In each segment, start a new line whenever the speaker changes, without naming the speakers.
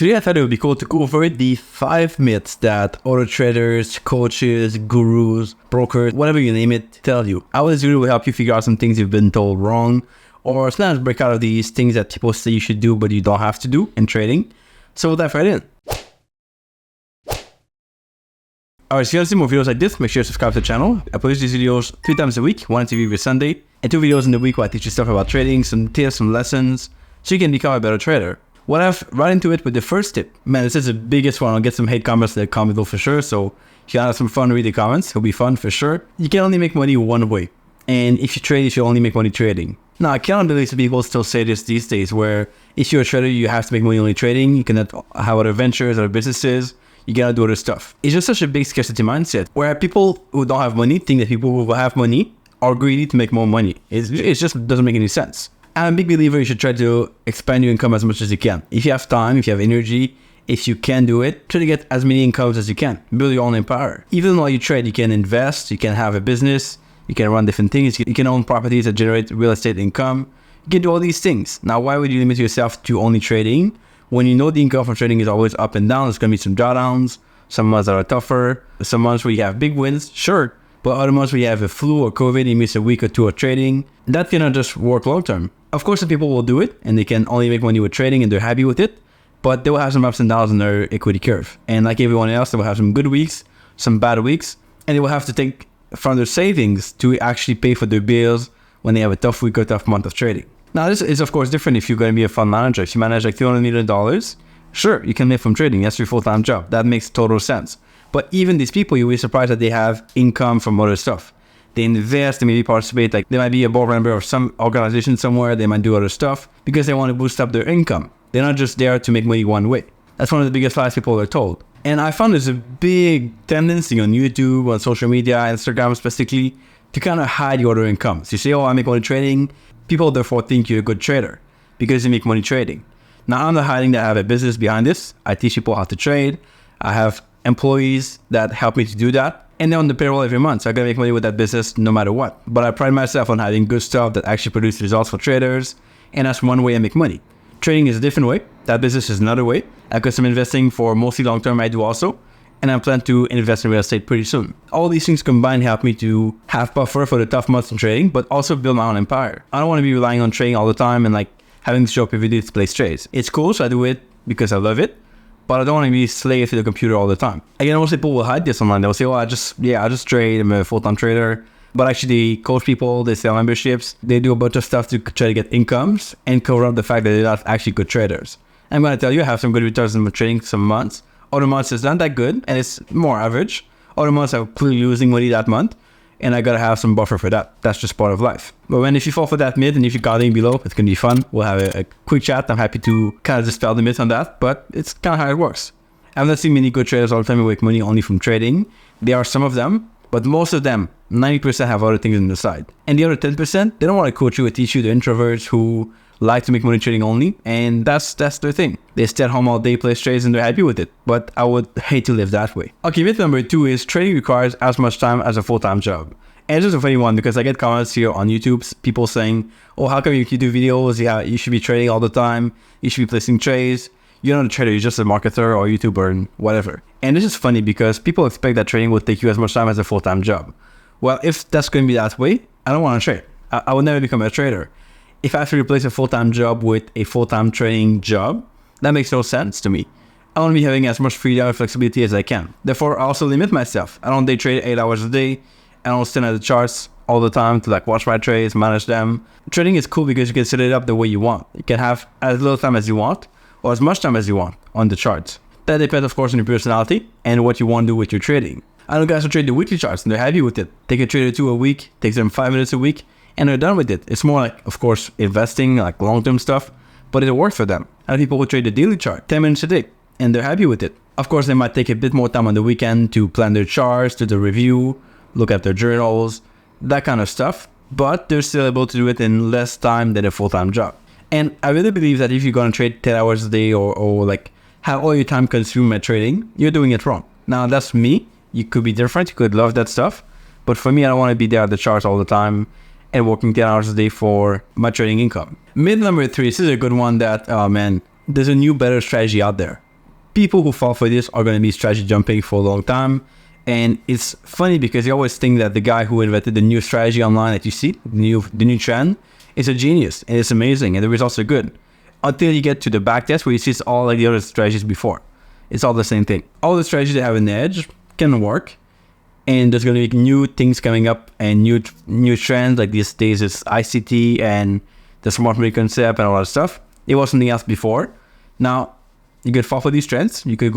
Today I thought it would be cool to go over the 5 myths that auto traders, coaches, gurus, brokers, whatever you name it, tell you. How this video will help you figure out some things you've been told wrong, or sometimes break out of these things that people say you should do but you don't have to do in trading. So we'll dive right in. Alright, so if you want to see more videos like this, make sure to subscribe to the channel. I post these videos 3 times a week, one every Sunday, and 2 videos in the week where I teach you stuff about trading, some tips, some lessons, so you can become a better trader. We'll dive right into it with the first tip. Man, this is the biggest one. I'll get some hate comments in the comment below for sure, so if you have some fun, read the comments. It'll be fun for sure. You can only make money one way, and if you trade, you should only make money trading. Now, I cannot believe some people still say this these days, where if you're a trader, you have to make money only trading. You cannot have other ventures, other businesses. You gotta do other stuff. It's just such a big scarcity mindset, where people who don't have money think that people who have money are greedy to make more money. It just doesn't make any sense. I'm a big believer you should try to expand your income as much as you can. If you have time, if you have energy, if you can do it, try to get as many incomes as you can. Build your own empire. Even while you trade, you can invest, you can have a business, you can run different things, you can own properties that generate real estate income. You can do all these things. Now, why would you limit yourself to only trading when you know the income from trading is always up and down? There's going to be some drawdowns, some months that are tougher, some months where you have big wins, sure. But other months where you have a flu or COVID, you miss a week or two of trading, that cannot just work long term. Of course, some people will do it and they can only make money with trading and they're happy with it, but they will have some ups and downs in their equity curve. And like everyone else, they will have some good weeks, some bad weeks, and they will have to take from their savings to actually pay for their bills when they have a tough week or tough month of trading. Now, this is of course different if you're going to be a fund manager. If you manage like $300 million, sure, you can live from trading. That's your full-time job. That makes total sense. But even these people, you'll be surprised that they have income from other stuff. They invest, they maybe participate, like they might be a board member of some organization somewhere, they might do other stuff because they want to boost up their income. They're not just there to make money one way. That's one of the biggest lies people are told. And I found there's a big tendency on YouTube, on social media, Instagram specifically, to kind of hide your other incomes. You say, oh, I make money trading. People therefore think you're a good trader because you make money trading. Now, I'm not hiding that I have a business behind this. I teach people how to trade. I have employees that help me to do that. And they're on the payroll every month. So I gotta make money with that business no matter what. But I pride myself on having good stuff that actually produces results for traders. And that's one way I make money. Trading is a different way. That business is another way. I got some investing for mostly long-term I do also. And I plan to invest in real estate pretty soon. All these things combined help me to have buffer for the tough months in trading, but also build my own empire. I don't want to be relying on trading all the time and like having to show up every day to place trades. It's cool, so I do it because I love it. But I don't want to be a slave to the computer all the time. Again, most people will hide this online. They'll say, oh, I just trade. I'm a full-time trader. But actually, they coach people, they sell memberships. They do a bunch of stuff to try to get incomes and cover up the fact that they're not actually good traders. I'm going to tell you, I have some good returns in my trading some months. Other months it's not that good and it's more average. Other months I'm clearly losing money that month. And I got to have some buffer for that. That's just part of life. But if you fall for that myth and if you got link below, it's going to be fun. We'll have a quick chat. I'm happy to kind of dispel the myth on that, but it's kind of how it works. I've not seen many good traders all the time who make money only from trading. There are some of them, but most of them, 90% have other things on the side. And the other 10%, they don't want to coach you or teach you. The introverts who like to make money trading only, and that's their thing. They stay at home all day, play trades, and they're happy with it. But I would hate to live that way. Okay, myth number 2 is trading requires as much time as a full-time job. And it's just a funny one because I get comments here on YouTube, people saying, oh, how come you do videos? Yeah, you should be trading all the time. You should be placing trades. You're not a trader, you're just a marketer or YouTuber and whatever. And it's just funny because people expect that trading will take you as much time as a full-time job. Well, if that's going to be that way, I don't want to trade. I would never become a trader. If I have to replace a full-time job with a full-time trading job, that makes no sense to me. I want to be having as much freedom and flexibility as I can. Therefore, I also limit myself. I don't day trade 8 hours a day. I don't stand at the charts all the time to like watch my trades, manage them. Trading is cool because you can set it up the way you want. You can have as little time as you want or as much time as you want on the charts. That depends, of course, on your personality and what you want to do with your trading. I know guys who trade the weekly charts and they're happy with it. Take a trade or two a week, takes them 5 minutes a week, and they're done with it. It's more like, of course, investing, like long-term stuff, but it'll work for them. I know people who trade the daily chart, 10 minutes a day, and they're happy with it. Of course, they might take a bit more time on the weekend to plan their charts, do the review, look at their journals, that kind of stuff, but they're still able to do it in less time than a full-time job. And I really believe that if you're going to trade 10 hours a day or like have all your time consumed at trading, you're doing it wrong. Now, that's me. You could be different. You could love that stuff. But for me, I don't want to be there at the charts all the time and working 10 hours a day for my trading income. Myth number 3, this is a good one that, oh man, there's a new better strategy out there. people who fall for this are going to be strategy jumping for a long time. And it's funny because you always think that the guy who invented the new strategy online that you see, the new trend, is a genius and it's amazing and the results are good. Until you get to the back test where you see it's all like the other strategies before. It's all the same thing. All the strategies that have an edge can work. And there's going to be new things coming up and new trends like these days is ICT and the smart money concept and all that stuff. It was something else before. Now, you could fall for these trends. You could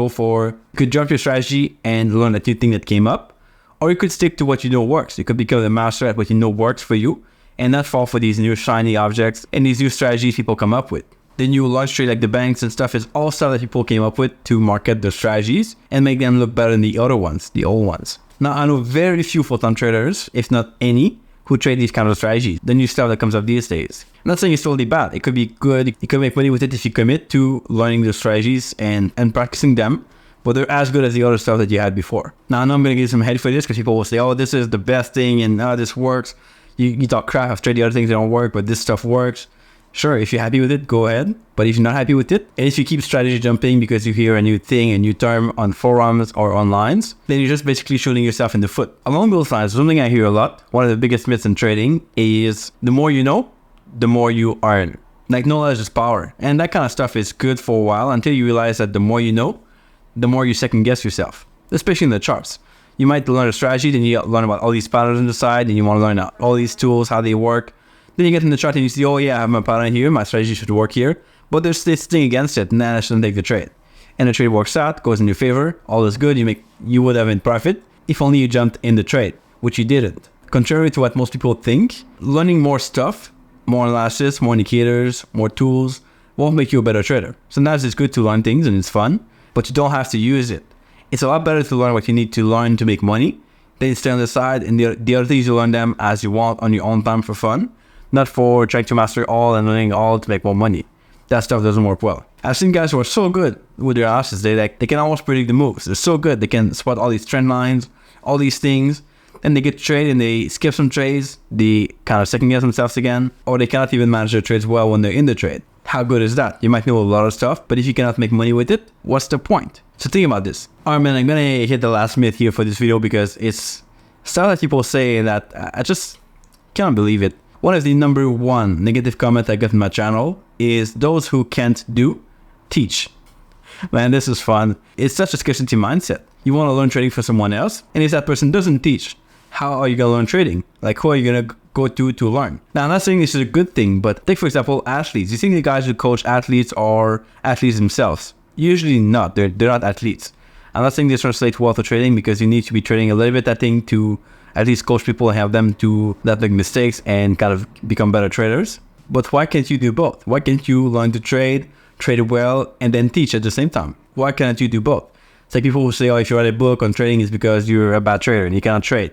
jump your strategy and learn a new thing that came up. Or you could stick to what you know works. You could become the master at what you know works for you and not fall for these new shiny objects and these new strategies people come up with. The new launch trade like the banks and stuff is all stuff that people came up with to market their strategies and make them look better than the other ones, the old ones. Now, I know very few full-time traders, if not any, who trade these kind of strategies, the new stuff that comes up these days. I'm not saying it's totally bad. It could be good. You could make money with it if you commit to learning the strategies and practicing them, but they're as good as the other stuff that you had before. Now, I know I'm going to give some hate for this because people will say, oh, this is the best thing and this works. You talk crap, I've tried the other things that don't work, but this stuff works. Sure, if you're happy with it, go ahead. But if you're not happy with it, and if you keep strategy jumping because you hear a new thing, a new term on forums or online, then you're just basically shooting yourself in the foot. Along those lines, something I hear a lot, one of the biggest myths in trading is the more you know, the more you earn. Like knowledge is power. And that kind of stuff is good for a while until you realize that the more you know, the more you second guess yourself, especially in the charts. You might learn a strategy, then you learn about all these patterns on the side, and you want to learn all these tools, how they work. Then you get in the chart and you see, oh yeah, I have my pattern here, my strategy should work here, but there's this thing against it, and then I shouldn't take the trade. And the trade works out, goes in your favor, all is good, you would have in profit if only you jumped in the trade, which you didn't. Contrary to what most people think, learning more stuff, more analysis, more indicators, more tools, won't make you a better trader. Sometimes it's good to learn things and it's fun, but you don't have to use it. It's a lot better to learn what you need to learn to make money, then stay on the side, and the other things you learn them as you want on your own time for fun. Not for trying to master all and learning all to make more money. That stuff doesn't work well. I've seen guys who are so good with their analysis, they can almost predict the moves. They're so good, they can spot all these trend lines, all these things, and they get to trade and they skip some trades, they kind of second guess themselves again, or they cannot even manage their trades well when they're in the trade. How good is that? You might know a lot of stuff, but if you cannot make money with it, what's the point? So think about this. Alright man, I'm gonna hit the last myth here for this video because it's stuff that people say that I just can't believe it. One of the number one negative comment I got in my channel is those who can't do, teach. Man, this is fun. It's such a scarcity mindset. You want to learn trading for someone else, and if that person doesn't teach, how are you going to learn trading? Like, who are you going to go to learn? Now, I'm not saying this is a good thing, but take, for example, athletes. You think the guys who coach athletes are athletes themselves? Usually not. They're not athletes. I'm not saying this translates well to trading because you need to be trading a little bit that thing to at least coach people and have them to not make mistakes and kind of become better traders. But why can't you do both? Why can't you learn to trade well, and then teach at the same time? Why can't you do both? It's like people who say, oh, if you write a book on trading, it's because you're a bad trader and you cannot trade.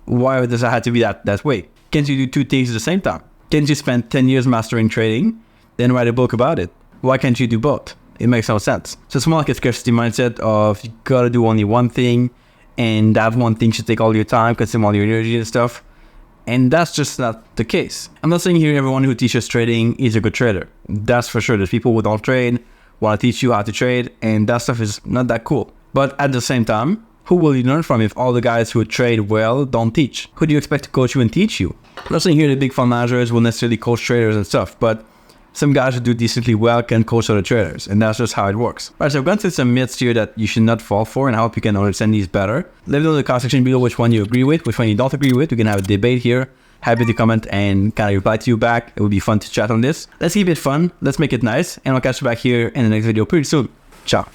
Why does it have to be that way? Can't you do two things at the same time? Can't you spend 10 years mastering trading, then write a book about it? Why can't you do both? It makes no sense. So it's more like a scarcity mindset of you gotta do only one thing, and that one thing should take all your time, consume all your energy and stuff. And that's just not the case. I'm not saying here everyone who teaches trading is a good trader. That's for sure. There's people who don't trade, want to teach you how to trade, and that stuff is not that cool. But at the same time, who will you learn from if all the guys who trade well don't teach? Who do you expect to coach you and teach you? I'm not saying here the big fund managers will necessarily coach traders and stuff, but some guys who do decently well can coach other traders, and that's just how it works. Alright, so I've gone through some myths here that you should not fall for, and I hope you can understand these better. Let me know in the comment section below which one you agree with, which one you don't agree with. We can have a debate here. Happy to comment and kind of reply to you back. It would be fun to chat on this. Let's keep it fun. Let's make it nice, and I'll catch you back here in the next video pretty soon. Ciao.